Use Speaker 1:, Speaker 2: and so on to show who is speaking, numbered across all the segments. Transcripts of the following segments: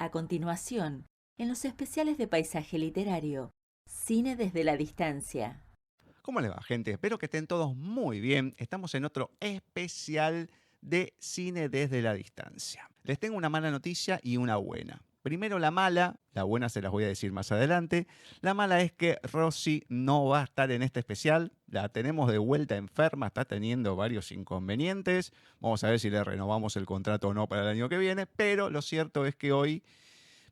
Speaker 1: A continuación, en los especiales de Paisaje Literario, Cine desde la Distancia.
Speaker 2: ¿Cómo les va, gente? Espero que estén todos muy bien. Estamos en otro especial de Cine desde la Distancia. Les tengo una mala noticia y una buena. Primero la mala, la buena se las voy a decir más adelante. La mala es que Rosy no va a estar en este especial. La tenemos de vuelta enferma, está teniendo varios inconvenientes. Vamos a ver si le renovamos el contrato o no para el año que viene. Pero lo cierto es que hoy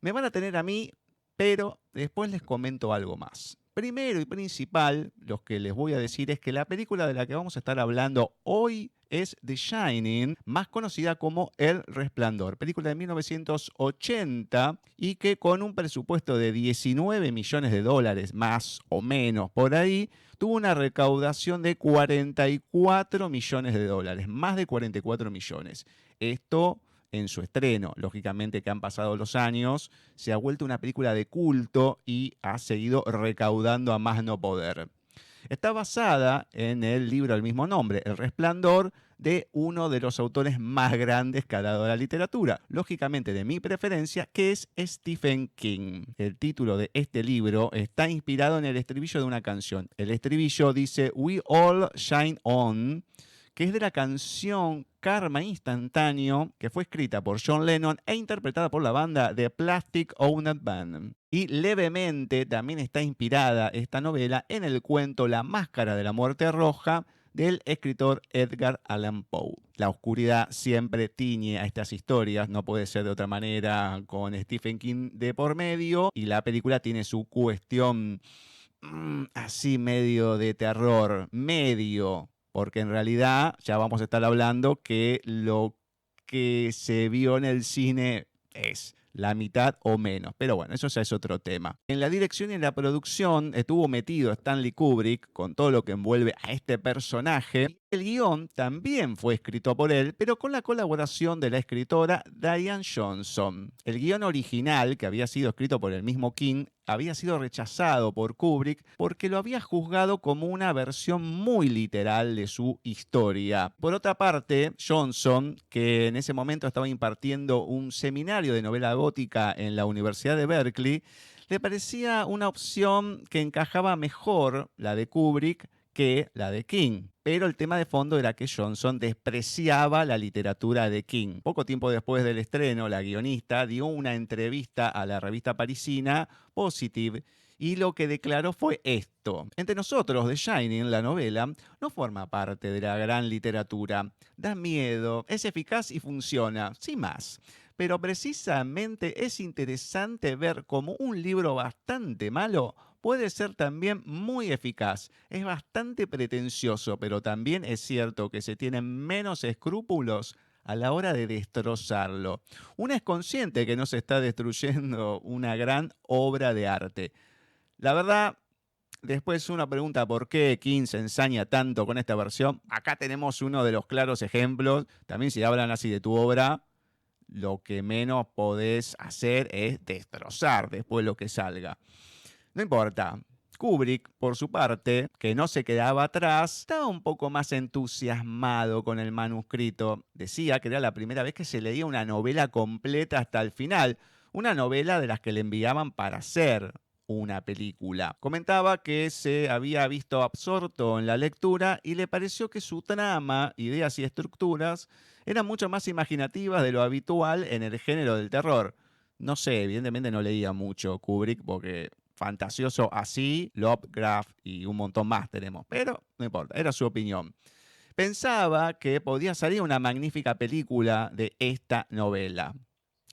Speaker 2: me van a tener a mí, pero después les comento algo más. Primero y principal, lo que les voy a decir es que la película de la que vamos a estar hablando hoy es The Shining, más conocida como El Resplandor, película de 1980 y que con un presupuesto de 19 millones de dólares, más o menos por ahí, tuvo una recaudación de 44 millones de dólares, más de 44 millones. Esto en su estreno. Lógicamente que han pasado los años, se ha vuelto una película de culto y ha seguido recaudando a más no poder. Está basada en el libro del mismo nombre, El Resplandor, de uno de los autores más grandes que ha dado la literatura, lógicamente de mi preferencia, que es Stephen King. El título de este libro está inspirado en el estribillo de una canción. El estribillo dice We All Shine On, que es de la canción Karma Instantáneo, que fue escrita por John Lennon e interpretada por la banda The Plastic Ono Band. Y levemente también está inspirada esta novela en el cuento La Máscara de la Muerte Roja del escritor Edgar Allan Poe. La oscuridad siempre tiñe a estas historias, no puede ser de otra manera con Stephen King de por medio, y la película tiene su cuestión así medio de terror, medio, porque en realidad ya vamos a estar hablando que lo que se vio en el cine es la mitad o menos. Pero bueno, eso ya es otro tema. En la dirección y en la producción estuvo metido Stanley Kubrick con todo lo que envuelve a este personaje. El guión también fue escrito por él, pero con la colaboración de la escritora Diane Johnson. El guión original, que había sido escrito por el mismo King, había sido rechazado por Kubrick porque lo había juzgado como una versión muy literal de su historia. Por otra parte, Johnson, que en ese momento estaba impartiendo un seminario de novela gótica en la Universidad de Berkeley, le parecía una opción que encajaba mejor la de Kubrick que la de King. Pero el tema de fondo era que Johnson despreciaba la literatura de King. Poco tiempo después del estreno, la guionista dio una entrevista a la revista parisina Positive y lo que declaró fue esto. Entre nosotros, The Shining, la novela, no forma parte de la gran literatura. Da miedo, es eficaz y funciona, sin más. Pero precisamente es interesante ver cómo un libro bastante malo puede ser también muy eficaz. Es bastante pretencioso, pero también es cierto que se tienen menos escrúpulos a la hora de destrozarlo. Una es consciente que no se está destruyendo una gran obra de arte. La verdad, después uno pregunta por qué King se ensaña tanto con esta versión. Acá tenemos uno de los claros ejemplos. También si hablan así de tu obra, lo que menos podés hacer es destrozar después lo que salga. No importa. Kubrick, por su parte, que no se quedaba atrás, estaba un poco más entusiasmado con el manuscrito. Decía que era la primera vez que se leía una novela completa hasta el final, una novela de las que le enviaban para hacer una película. Comentaba que se había visto absorto en la lectura y le pareció que su trama, ideas y estructuras eran mucho más imaginativas de lo habitual en el género del terror. No sé, evidentemente no leía mucho Kubrick porque fantasioso así, Lovecraft y un montón más tenemos, pero no importa, era su opinión. Pensaba que podía salir una magnífica película de esta novela.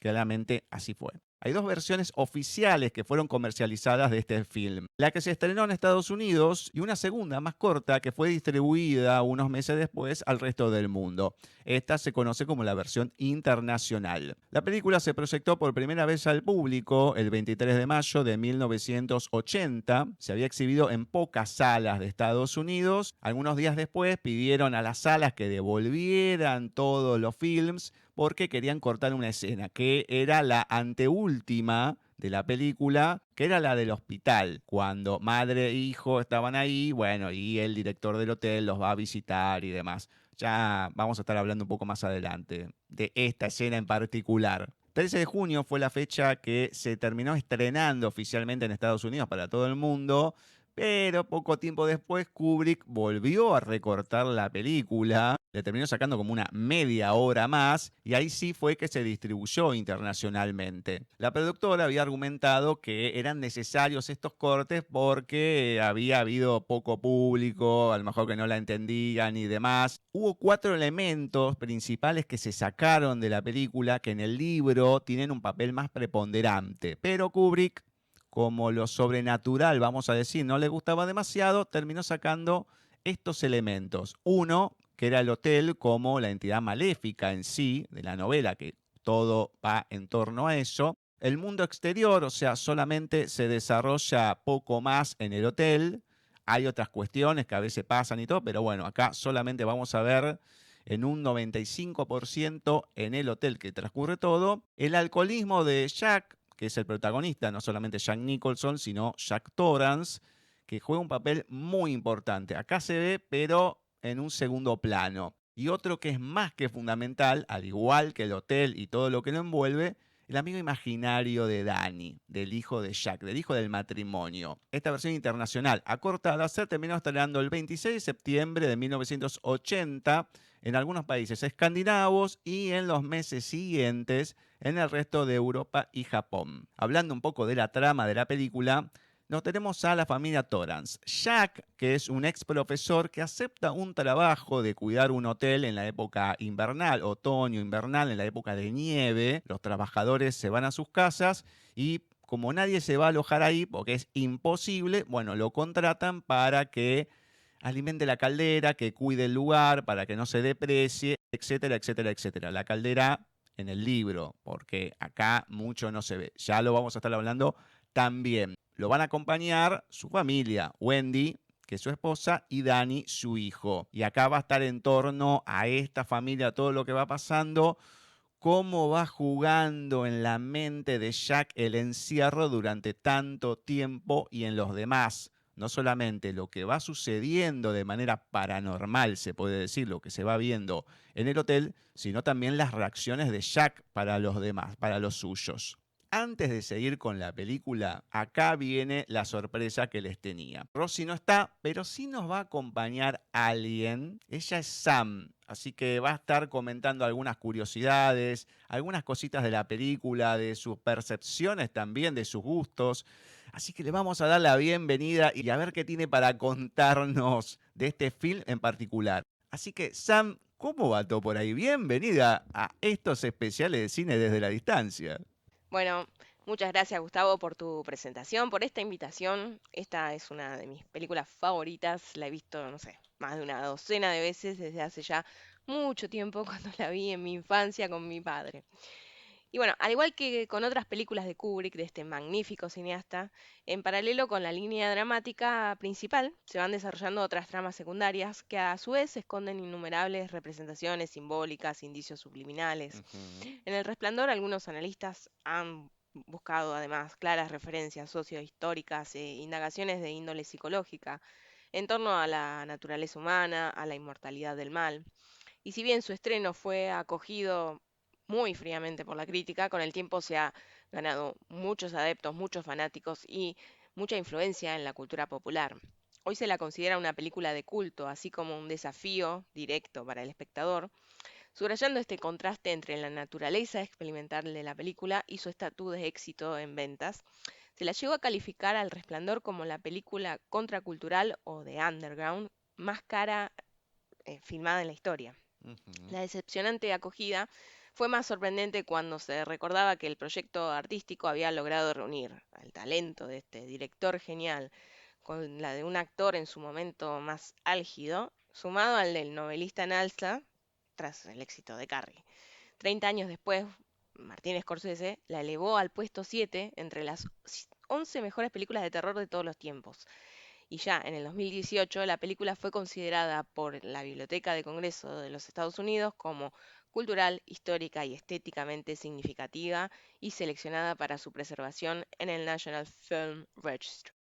Speaker 2: Claramente así fue. Hay dos versiones oficiales que fueron comercializadas de este film. La que se estrenó en Estados Unidos y una segunda más corta que fue distribuida unos meses después al resto del mundo. Esta se conoce como la versión internacional. La película se proyectó por primera vez al público el 23 de mayo de 1980. Se había exhibido en pocas salas de Estados Unidos. Algunos días después pidieron a las salas que devolvieran todos los films porque querían cortar una escena, que era la anteúltima de la película, que era la del hospital, cuando madre e hijo estaban ahí, bueno, y el director del hotel los va a visitar y demás. Ya vamos a estar hablando un poco más adelante de esta escena en particular. 13 de junio fue la fecha que se terminó estrenando oficialmente en Estados Unidos para todo el mundo, pero poco tiempo después Kubrick volvió a recortar la película, le terminó sacando como una media hora más y ahí sí fue que se distribuyó internacionalmente. La productora había argumentado que eran necesarios estos cortes porque había habido poco público, a lo mejor que no la entendían y demás. Hubo 4 elementos principales que se sacaron de la película que en el libro tienen un papel más preponderante, pero Kubrick, como lo sobrenatural, vamos a decir, no le gustaba demasiado, terminó sacando estos elementos. Uno, que era el hotel como la entidad maléfica en sí de la novela, que todo va en torno a eso. El mundo exterior, o sea, solamente se desarrolla poco más en el hotel. Hay otras cuestiones que a veces pasan y todo, pero bueno, acá solamente vamos a ver en un 95% en el hotel que transcurre todo. El alcoholismo de Jack, que es el protagonista, no solamente Jack Nicholson, sino Jack Torrance, que juega un papel muy importante. Acá se ve, pero en un segundo plano. Y otro que es más que fundamental, al igual que el hotel y todo lo que lo envuelve, el amigo imaginario de Danny, del hijo de Jack, del hijo del matrimonio. Esta versión internacional acortada se terminó estrenando el 26 de septiembre de 1980 en algunos países escandinavos y en los meses siguientes en el resto de Europa y Japón. Hablando un poco de la trama de la película, nos tenemos a la familia Torrance. Jack, que es un ex profesor que acepta un trabajo de cuidar un hotel en la época invernal, otoño invernal, en la época de nieve. Los trabajadores se van a sus casas y como nadie se va a alojar ahí porque es imposible, bueno, lo contratan para que alimente la caldera, que cuide el lugar, para que no se deprecie, etcétera, etcétera, etcétera. La caldera en el libro, porque acá mucho no se ve. Ya lo vamos a estar hablando también. Lo van a acompañar su familia, Wendy, que es su esposa, y Danny, su hijo. Y acá va a estar en torno a esta familia todo lo que va pasando, cómo va jugando en la mente de Jack el encierro durante tanto tiempo y en los demás. No solamente lo que va sucediendo de manera paranormal, se puede decir, lo que se va viendo en el hotel, sino también las reacciones de Jack para los demás, para los suyos. Antes de seguir con la película, acá viene la sorpresa que les tenía. Rosie no está, pero sí nos va a acompañar alguien. Ella es Sam, así que va a estar comentando algunas curiosidades, algunas cositas de la película, de sus percepciones también, de sus gustos. Así que le vamos a dar la bienvenida y a ver qué tiene para contarnos de este film en particular. Así que, Sam, ¿cómo va todo por ahí? Bienvenida a estos especiales de cine desde la distancia.
Speaker 3: Bueno, muchas gracias Gustavo por tu presentación, por esta invitación. Esta es una de mis películas favoritas, la he visto, no sé, más de una docena de veces desde hace ya mucho tiempo cuando la vi en mi infancia con mi padre. Y bueno, al igual que con otras películas de Kubrick, de este magnífico cineasta, en paralelo con la línea dramática principal, se van desarrollando otras tramas secundarias que a su vez esconden innumerables representaciones simbólicas, indicios subliminales.
Speaker 2: Ujú.
Speaker 3: En El Resplandor, algunos analistas han buscado además claras referencias sociohistóricas e indagaciones de índole psicológica en torno a la naturaleza humana, a la inmortalidad del mal. Y si bien su estreno fue acogido muy fríamente por la crítica, con el tiempo se ha ganado muchos adeptos, muchos fanáticos y mucha influencia en la cultura popular. Hoy se la considera una película de culto, así como un desafío directo para el espectador, subrayando este contraste entre la naturaleza experimental de la película y su estatus de éxito en ventas. Se la llegó a calificar al Resplandor como la película contracultural o de underground más cara filmada en la historia.
Speaker 2: Ujú.
Speaker 3: La decepcionante acogida fue más sorprendente cuando se recordaba que el proyecto artístico había logrado reunir al talento de este director genial con la de un actor en su momento más álgido, sumado al del novelista en alza tras el éxito de Carrie. 30 años después, Martin Scorsese la elevó al puesto 7 entre las 11 mejores películas de terror de todos los tiempos. Y ya en el 2018 la película fue considerada por la Biblioteca de Congreso de los Estados Unidos como cultural, histórica y estéticamente significativa y seleccionada para su preservación en el National Film Registry.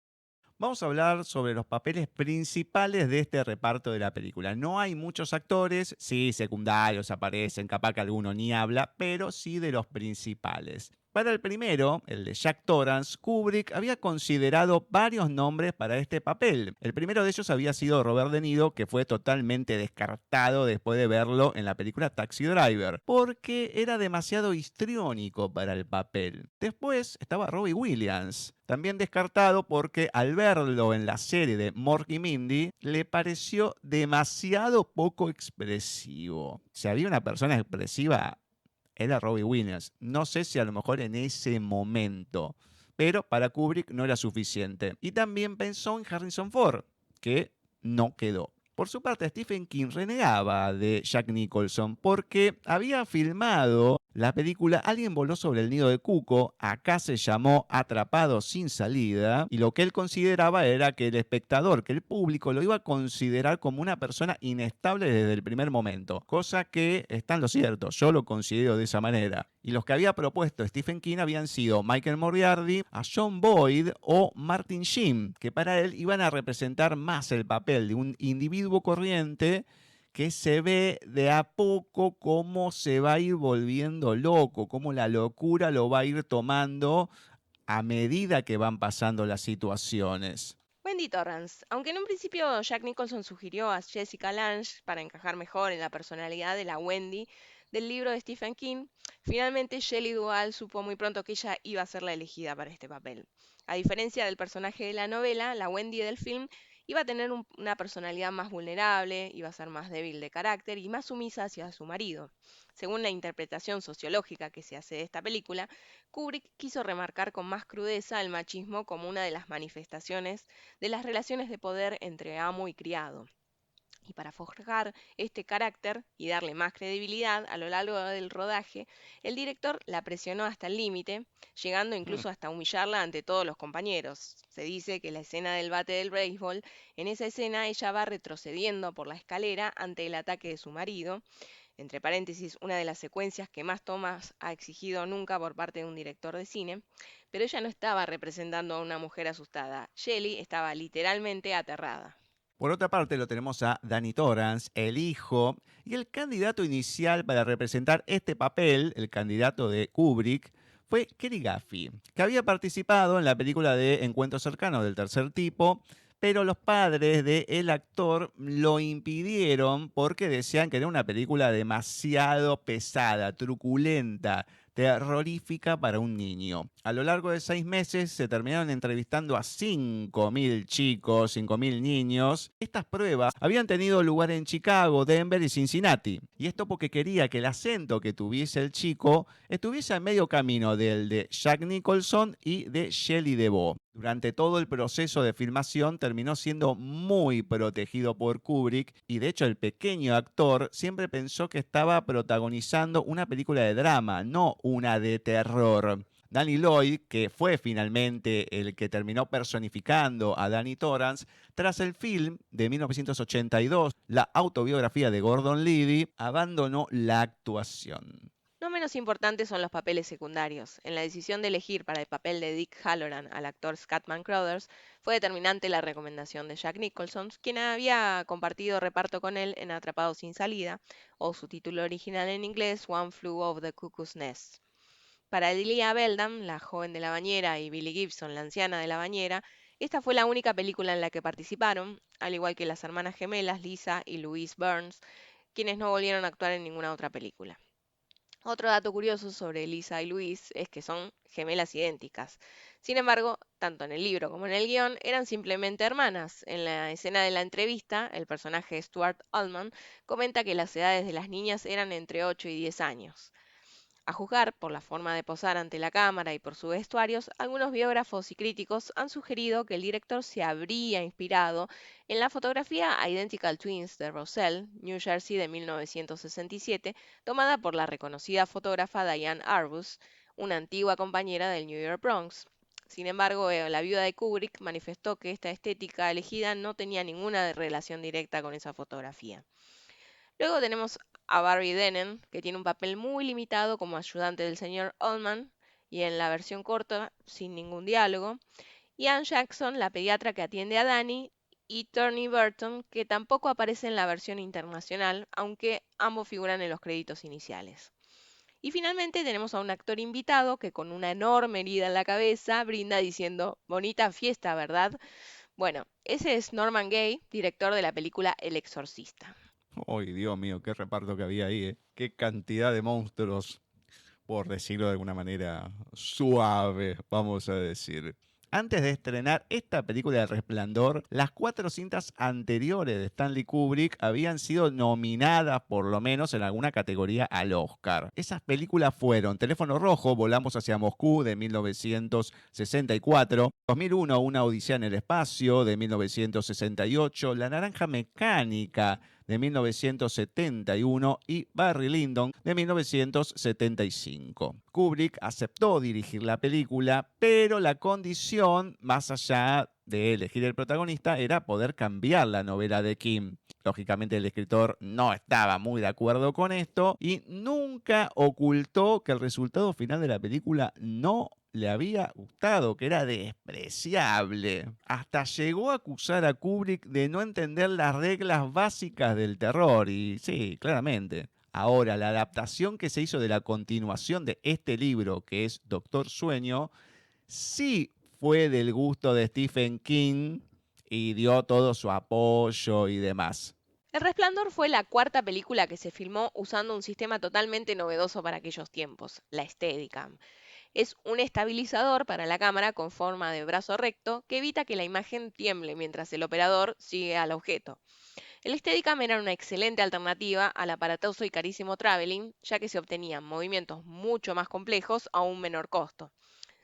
Speaker 2: Vamos a hablar sobre los papeles principales de este reparto de la película. No hay muchos actores, sí, secundarios aparecen, capaz que alguno ni habla, pero sí de los principales. Para el primero, el de Jack Torrance, Kubrick había considerado varios nombres para este papel. El primero de ellos había sido Robert De Niro, que fue totalmente descartado después de verlo en la película Taxi Driver, porque era demasiado histriónico para el papel. Después estaba Robbie Williams, también descartado porque al verlo en la serie de Mork y Mindy, le pareció demasiado poco expresivo. Si había una persona expresiva, era Robbie Williams. No sé si a lo mejor en ese momento, pero para Kubrick no era suficiente. Y también pensó en Harrison Ford, que no quedó. Por su parte, Stephen King renegaba de Jack Nicholson porque había filmado la película Alguien voló sobre el nido de Cuco, acá se llamó Atrapado sin salida, y lo que él consideraba era que el espectador, que el público lo iba a considerar como una persona inestable desde el primer momento, cosa que está en lo cierto, yo lo considero de esa manera. Y los que había propuesto Stephen King habían sido Michael Moriarty, a John Boyd o Martin Sheen, que para él iban a representar más el papel de un individuo corriente que se ve de a poco cómo se va a ir volviendo loco, cómo la locura lo va a ir tomando a medida que van pasando las situaciones.
Speaker 3: Wendy Torrance. Aunque en un principio Jack Nicholson sugirió a Jessica Lange para encajar mejor en la personalidad de la Wendy del libro de Stephen King, finalmente Shelley Duvall supo muy pronto que ella iba a ser la elegida para este papel. A diferencia del personaje de la novela, la Wendy del film iba a tener una personalidad más vulnerable, iba a ser más débil de carácter y más sumisa hacia su marido. Según la interpretación sociológica que se hace de esta película, Kubrick quiso remarcar con más crudeza el machismo como una de las manifestaciones de las relaciones de poder entre amo y criado. Y para forjar este carácter y darle más credibilidad a lo largo del rodaje, el director la presionó hasta el límite, llegando incluso hasta humillarla ante todos los compañeros. Se dice que la escena del bate del béisbol, en esa escena ella va retrocediendo por la escalera ante el ataque de su marido, entre paréntesis, una de las secuencias que más tomas ha exigido nunca por parte de un director de cine, pero ella no estaba representando a una mujer asustada. Shelley estaba literalmente aterrada.
Speaker 2: Por otra parte, lo tenemos a Danny Torrance, el hijo, y el candidato inicial para representar este papel, el candidato de Kubrick, fue Kerry Gaffey, que había participado en la película de Encuentro Cercano del Tercer Tipo, pero los padres del actor lo impidieron porque decían que era una película demasiado pesada, truculenta, terrorífica para un niño. A lo largo de 6 meses se terminaron entrevistando a 5.000 chicos, 5.000 niños. Estas pruebas habían tenido lugar en Chicago, Denver y Cincinnati. Y esto porque quería que el acento que tuviese el chico estuviese a medio camino del de Jack Nicholson y de Shelley Duvall. Durante todo el proceso de filmación terminó siendo muy protegido por Kubrick y de hecho el pequeño actor siempre pensó que estaba protagonizando una película de drama, no una de terror. Danny Lloyd, que fue finalmente el que terminó personificando a Danny Torrance, tras el film de 1982, la autobiografía de Gordon Liddy, abandonó la actuación.
Speaker 3: No menos importantes son los papeles secundarios. En la decisión de elegir para el papel de Dick Halloran al actor Scatman Crothers, fue determinante la recomendación de Jack Nicholson, quien había compartido reparto con él en Atrapado sin salida, o su título original en inglés, One Flew Over the Cuckoo's Nest. Para Delia Beldam, la joven de la bañera, y Billy Gibson, la anciana de la bañera, esta fue la única película en la que participaron, al igual que las hermanas gemelas Lisa y Louise Burns, quienes no volvieron a actuar en ninguna otra película. Otro dato curioso sobre Lisa y Louise es que son gemelas idénticas. Sin embargo, tanto en el libro como en el guión eran simplemente hermanas. En la escena de la entrevista, el personaje Stuart Altman comenta que las edades de las niñas eran entre 8 y 10 años. A juzgar por la forma de posar ante la cámara y por sus vestuarios, algunos biógrafos y críticos han sugerido que el director se habría inspirado en la fotografía Identical Twins de Roselle, New Jersey de 1967, tomada por la reconocida fotógrafa Diane Arbus, una antigua compañera del New York Bronx. Sin embargo, la viuda de Kubrick manifestó que esta estética elegida no tenía ninguna relación directa con esa fotografía. Luego tenemos a Barry Denen, que tiene un papel muy limitado como ayudante del señor Altman y en la versión corta sin ningún diálogo. y Anne Jackson, la pediatra que atiende a Danny, y Tony Burton, que tampoco aparece en la versión internacional, aunque ambos figuran en los créditos iniciales. Y finalmente tenemos a un actor invitado que con una enorme herida en la cabeza brinda diciendo, bonita fiesta, ¿verdad? Bueno, ese es Norman Gay, director de la película El Exorcista.
Speaker 2: ¡Ay, Dios mío, qué reparto que había ahí, ¿eh? Qué cantidad de monstruos, por decirlo de alguna manera suave, vamos a decir. Antes de estrenar esta película de Resplandor, las 4 cintas anteriores de Stanley Kubrick habían sido nominadas por lo menos en alguna categoría al Oscar. Esas películas fueron Teléfono Rojo, Volamos hacia Moscú de 1964, 2001, Una Odisea en el Espacio de 1968, La Naranja Mecánica de 1971 y Barry Lyndon de 1975. Kubrick aceptó dirigir la película, pero la condición, más allá de elegir el protagonista, era poder cambiar la novela de King. Lógicamente el escritor no estaba muy de acuerdo con esto y nunca ocultó que el resultado final de la película no le había gustado, que era despreciable. Hasta llegó a acusar a Kubrick de no entender las reglas básicas del terror y sí, claramente. Ahora, la adaptación que se hizo de la continuación de este libro, que es Doctor Sueño, sí fue del gusto de Stephen King y dio todo su apoyo y demás.
Speaker 3: El Resplandor fue la cuarta película que se filmó usando un sistema totalmente novedoso para aquellos tiempos, la Steadicam. Es un estabilizador para la cámara con forma de brazo recto que evita que la imagen tiemble mientras el operador sigue al objeto. El Steadicam era una excelente alternativa al aparatoso y carísimo Traveling, ya que se obtenían movimientos mucho más complejos a un menor costo.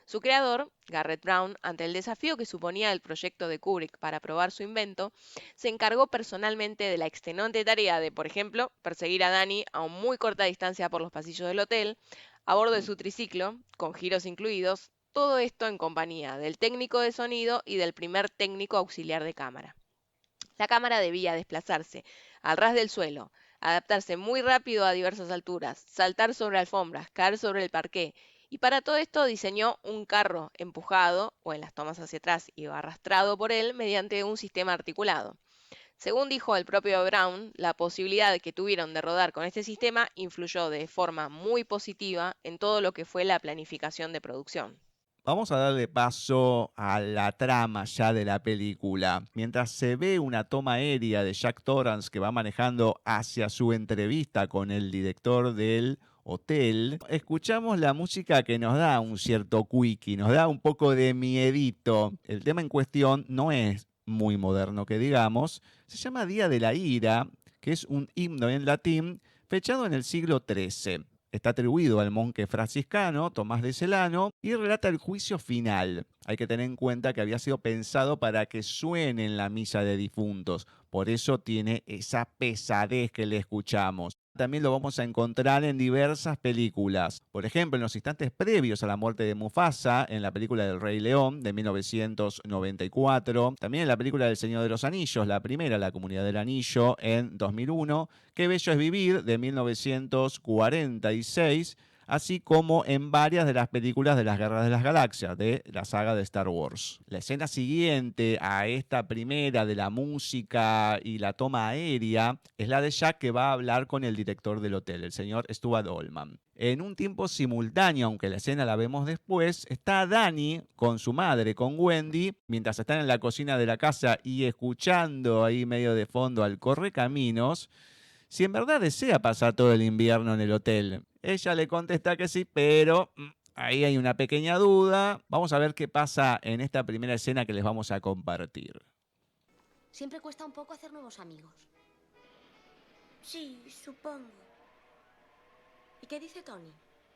Speaker 3: Su creador, Garrett Brown, ante el desafío que suponía el proyecto de Kubrick para probar su invento, se encargó personalmente de la extenuante tarea de, por ejemplo, perseguir a Danny a muy corta distancia por los pasillos del hotel, a bordo de su triciclo, con giros incluidos, todo esto en compañía del técnico de sonido y del primer técnico auxiliar de cámara. La cámara debía desplazarse al ras del suelo, adaptarse muy rápido a diversas alturas, saltar sobre alfombras, caer sobre el parqué, y para todo esto diseñó un carro empujado, o en las tomas hacia atrás iba arrastrado por él mediante un sistema articulado. Según dijo el propio Brown, la posibilidad que tuvieron de rodar con este sistema influyó de forma muy positiva en todo lo que fue la planificación de producción.
Speaker 2: Vamos a darle paso a la trama ya de la película. Mientras se ve una toma aérea de Jack Torrance que va manejando hacia su entrevista con el director del hotel, escuchamos la música que nos da un cierto quickie, nos da un poco de miedito. El tema en cuestión no es muy moderno que digamos, se llama Día de la Ira, que es un himno en latín fechado en el siglo XIII. Está atribuido al monje franciscano Tomás de Celano y relata el juicio final. Hay que tener en cuenta que había sido pensado para que suene en la misa de difuntos. Por eso tiene esa pesadez que le escuchamos. También lo vamos a encontrar en diversas películas. Por ejemplo, en los instantes previos a la muerte de Mufasa, en la película del Rey León de 1994. También en la película del Señor de los Anillos, la primera, La Comunidad del Anillo, en 2001. Qué bello es vivir, de 1946. Así como en varias de las películas de las Guerras de las Galaxias, de la saga de Star Wars. La escena siguiente a esta primera de la música y la toma aérea es la de Jack que va a hablar con el director del hotel, el señor Stuart Allman. En un tiempo simultáneo, aunque la escena la vemos después, está Danny con su madre, con Wendy, mientras están en la cocina de la casa y escuchando ahí medio de fondo al correcaminos, si en verdad desea pasar todo el invierno en el hotel. Ella le contesta que sí, pero ahí hay una pequeña duda. Vamos a ver qué pasa en esta primera escena que les vamos a compartir.
Speaker 4: Siempre cuesta un poco hacer nuevos amigos.
Speaker 5: Sí, supongo.
Speaker 4: ¿Y qué dice Tony?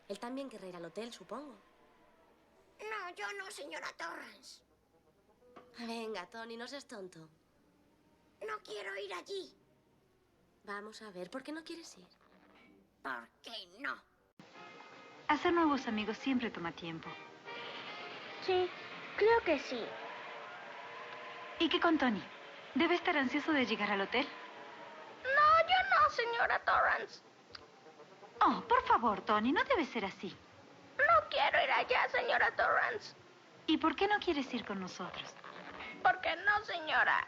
Speaker 4: Él también querrá ir al hotel, supongo.
Speaker 5: No, yo no, señora Torrance.
Speaker 4: Venga, Tony, no seas tonto.
Speaker 5: No quiero ir allí.
Speaker 4: Vamos a ver, ¿por qué no quieres ir?
Speaker 5: ¿Por qué no?
Speaker 6: Hacer nuevos amigos siempre toma tiempo.
Speaker 5: Sí, creo que sí.
Speaker 6: ¿Y qué con Tony? ¿Debe estar ansioso de llegar al hotel?
Speaker 5: No, yo no, señora Torrance.
Speaker 6: Oh, por favor, Tony, no debe ser así.
Speaker 5: No quiero ir allá, señora Torrance.
Speaker 6: ¿Y por qué no quieres ir con nosotros?
Speaker 5: ¿Por qué no, señora?